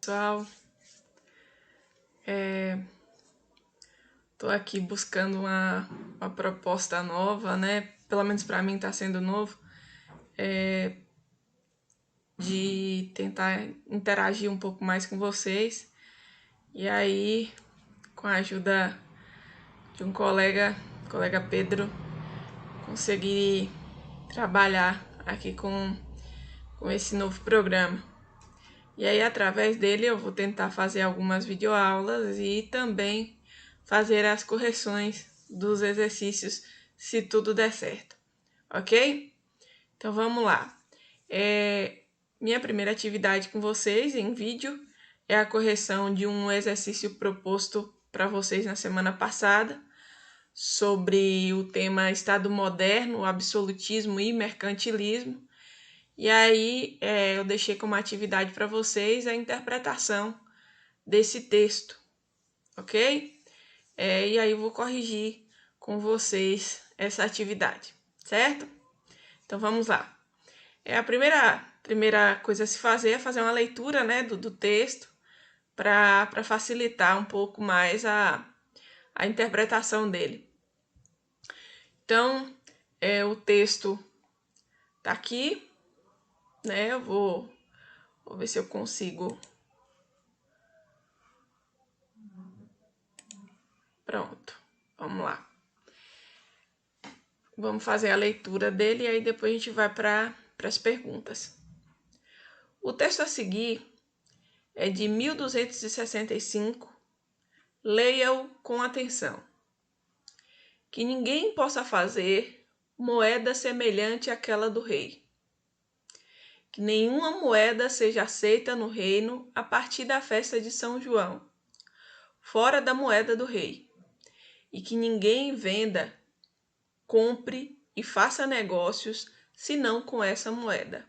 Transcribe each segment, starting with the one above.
Pessoal, tô aqui buscando uma proposta nova, né? Pelo menos para mim tá sendo novo, de tentar interagir um pouco mais com vocês. E aí, com a ajuda de um colega Pedro, consegui trabalhar aqui com esse novo programa. E aí, através dele, eu vou tentar fazer algumas videoaulas e também fazer as correções dos exercícios, se tudo der certo, ok? Então, vamos lá. Minha primeira atividade com vocês em vídeo é a correção de um exercício proposto para vocês na semana passada, sobre o tema Estado Moderno, Absolutismo e Mercantilismo. E aí eu deixei como atividade para vocês a interpretação desse texto, ok? E aí eu vou corrigir com vocês essa atividade, certo? Então vamos lá. A primeira coisa a se fazer é fazer uma leitura, né, do texto para facilitar um pouco mais a interpretação dele. Então, o texto tá aqui, né? Eu vou ver se eu consigo. Pronto, vamos lá. Vamos fazer a leitura dele e aí depois a gente vai para as perguntas. O texto a seguir é de 1265. Leia-o com atenção. Que ninguém possa fazer moeda semelhante àquela do rei. Que nenhuma moeda seja aceita no reino a partir da festa de São João, fora da moeda do rei. E que ninguém venda, compre e faça negócios senão com essa moeda.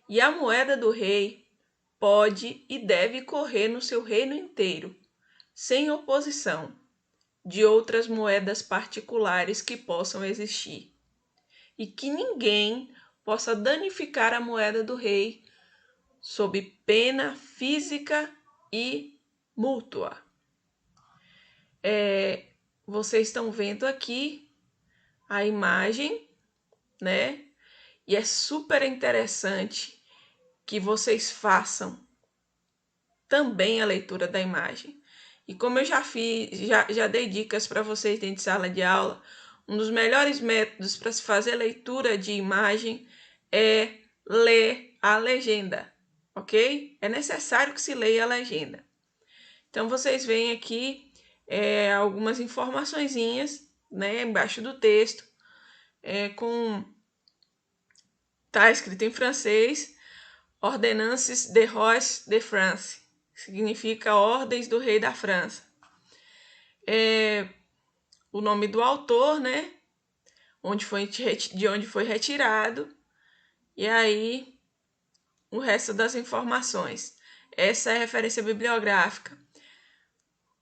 E a moeda do rei pode e deve correr no seu reino inteiro, sem oposição de outras moedas particulares que possam existir, e que ninguém possa danificar a moeda do rei sob pena física e mútua. Vocês estão vendo aqui a imagem, né? E é super interessante que vocês façam também a leitura da imagem. E como eu já dei dicas para vocês dentro de sala de aula, um dos melhores métodos para se fazer leitura de imagem é ler a legenda, ok? É necessário que se leia a legenda. Então, vocês veem aqui algumas informaçõezinhas, né, embaixo do texto, tá escrito em francês, Ordonnances de Roi de France, significa Ordens do Rei da França. O nome do autor, né, de onde foi retirado, e aí o resto das informações. Essa é a referência bibliográfica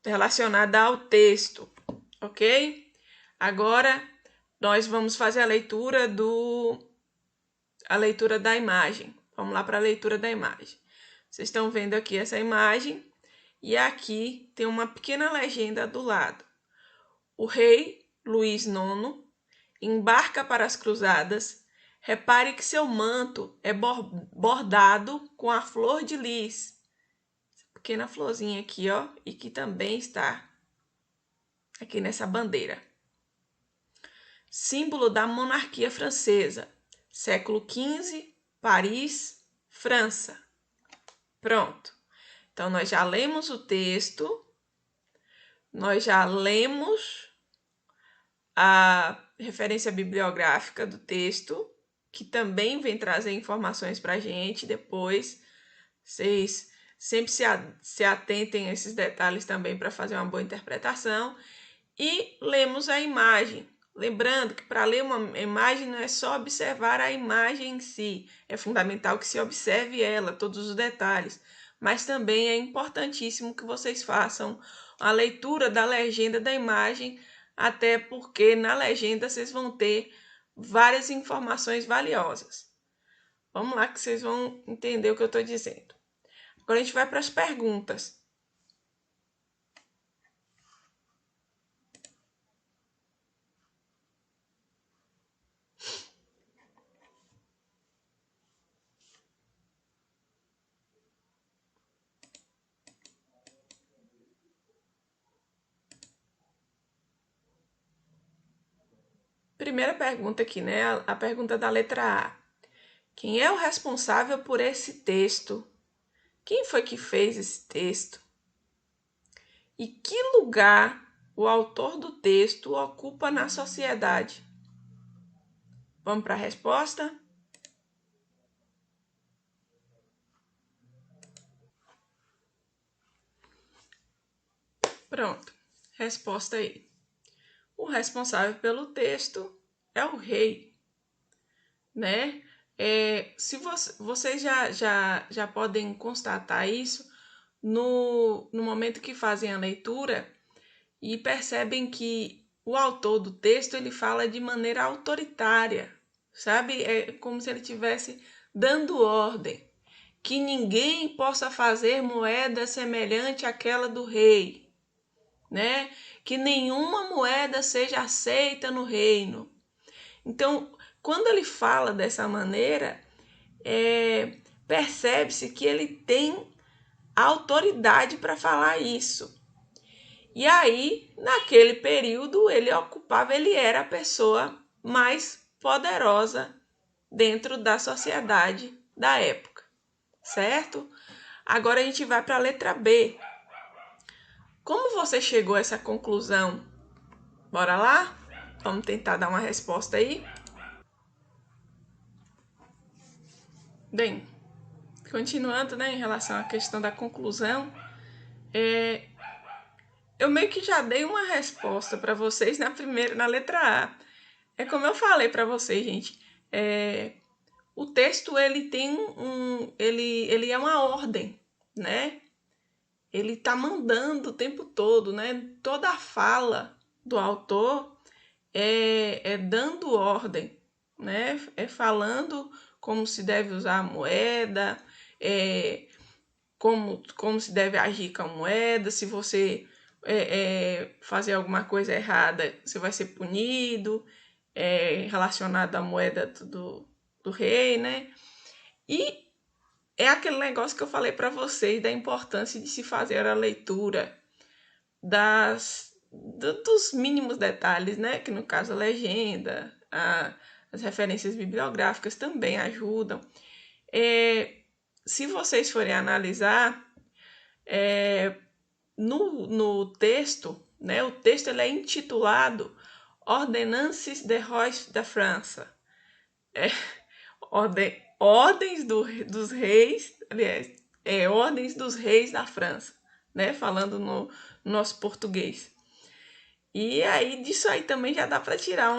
relacionada ao texto, ok? Agora nós vamos fazer a leitura da imagem. Vamos lá para a leitura da imagem. Vocês estão vendo aqui essa imagem e aqui tem uma pequena legenda do lado. O rei Luís IX embarca para as cruzadas. Repare que seu manto é bordado com a flor de lis. Essa pequena florzinha aqui, ó, e que também está aqui nessa bandeira. Símbolo da monarquia francesa, século XV, Paris, França. Pronto. Então, nós já lemos o texto, nós já lemos a referência bibliográfica do texto, que também vem trazer informações para a gente depois. Vocês sempre se atentem a esses detalhes também para fazer uma boa interpretação. E lemos a imagem. Lembrando que para ler uma imagem não é só observar a imagem em si, é fundamental que se observe ela, todos os detalhes, mas também é importantíssimo que vocês façam a leitura da legenda da imagem, até porque na legenda vocês vão ter várias informações valiosas. Vamos lá que vocês vão entender o que eu estou dizendo. Agora a gente vai para as perguntas. Primeira pergunta aqui, né? A pergunta da letra A. Quem é o responsável por esse texto? Quem foi que fez esse texto? E que lugar o autor do texto ocupa na sociedade? Vamos para a resposta? Pronto, resposta aí. O responsável pelo texto é o rei, né? Se vocês já podem constatar isso no momento que fazem a leitura e percebem que o autor do texto ele fala de maneira autoritária, sabe? É como se ele estivesse dando ordem que ninguém possa fazer moeda semelhante àquela do rei, né? Que nenhuma moeda seja aceita no reino. Então, quando ele fala dessa maneira, percebe-se que ele tem autoridade para falar isso. E aí, naquele período, ele era a pessoa mais poderosa dentro da sociedade da época, certo? Agora a gente vai para a letra B. Como você chegou a essa conclusão? Bora lá? Vamos tentar dar uma resposta aí? Bem, continuando, né, em relação à questão da conclusão, eu meio que já dei uma resposta para vocês na letra A. É como eu falei para vocês, gente. O texto ele tem ele é uma ordem, né? Ele tá mandando o tempo todo, né? Toda a fala do autor é dando ordem, né? É falando como se deve usar a moeda, como se deve agir com a moeda, se você fazer alguma coisa errada, você vai ser punido, relacionado à moeda do rei, né? E é aquele negócio que eu falei para vocês da importância de se fazer a leitura dos mínimos detalhes, né? Que no caso a legenda, as referências bibliográficas também ajudam. Se vocês forem analisar, no texto, né? O texto ele é intitulado Ordonnances de Rois da França. Ordens dos reis, aliás, ordens dos reis da França, né? Falando no nosso português. E aí, disso aí também já dá para tirar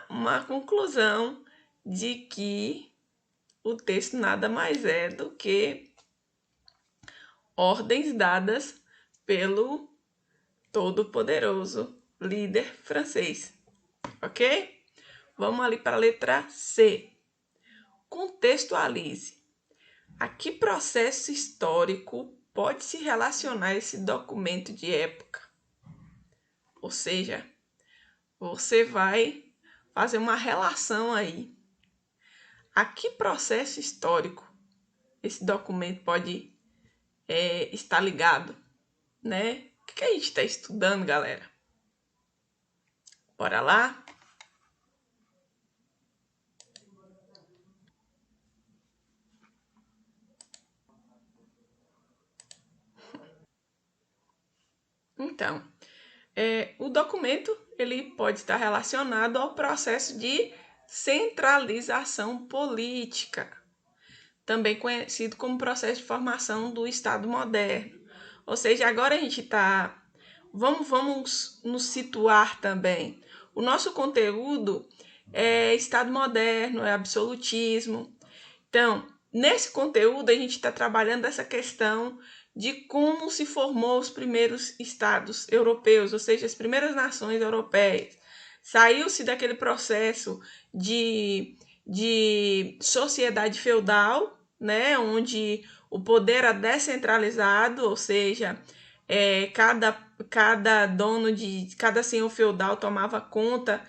uma conclusão de que o texto nada mais é do que ordens dadas pelo todo-poderoso líder francês, ok? Vamos ali para a letra C. Contextualize. A que processo histórico pode se relacionar esse documento de época? Ou seja, você vai fazer uma relação aí. A que processo histórico esse documento pode estar ligado, né? O que a gente está estudando, galera? Bora lá? Então, o documento ele pode estar relacionado ao processo de centralização política, também conhecido como processo de formação do Estado moderno. Ou seja, agora a gente está... Vamos nos situar também. O nosso conteúdo é Estado moderno, é absolutismo. Então, nesse conteúdo, a gente está trabalhando essa questão de como se formou os primeiros estados europeus, ou seja, as primeiras nações europeias. Saiu-se daquele processo de sociedade feudal, né, onde o poder era descentralizado, ou seja, cada dono cada senhor feudal tomava conta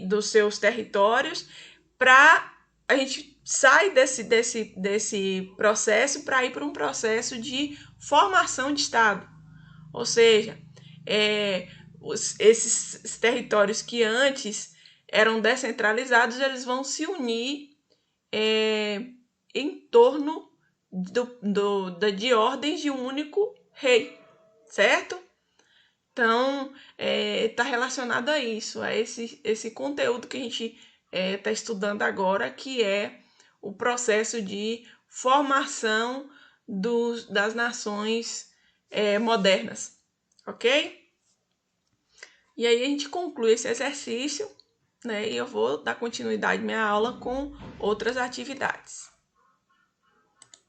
dos seus territórios. Para a gente sai desse processo para ir para um processo de formação de Estado, ou seja, esses territórios que antes eram descentralizados, eles vão se unir em torno de ordens de um único rei, certo? Então, está relacionado a isso, a esse conteúdo que a gente está estudando agora, que é o processo de formação das nações modernas, ok? E aí a gente conclui esse exercício, né? E eu vou dar continuidade à minha aula com outras atividades.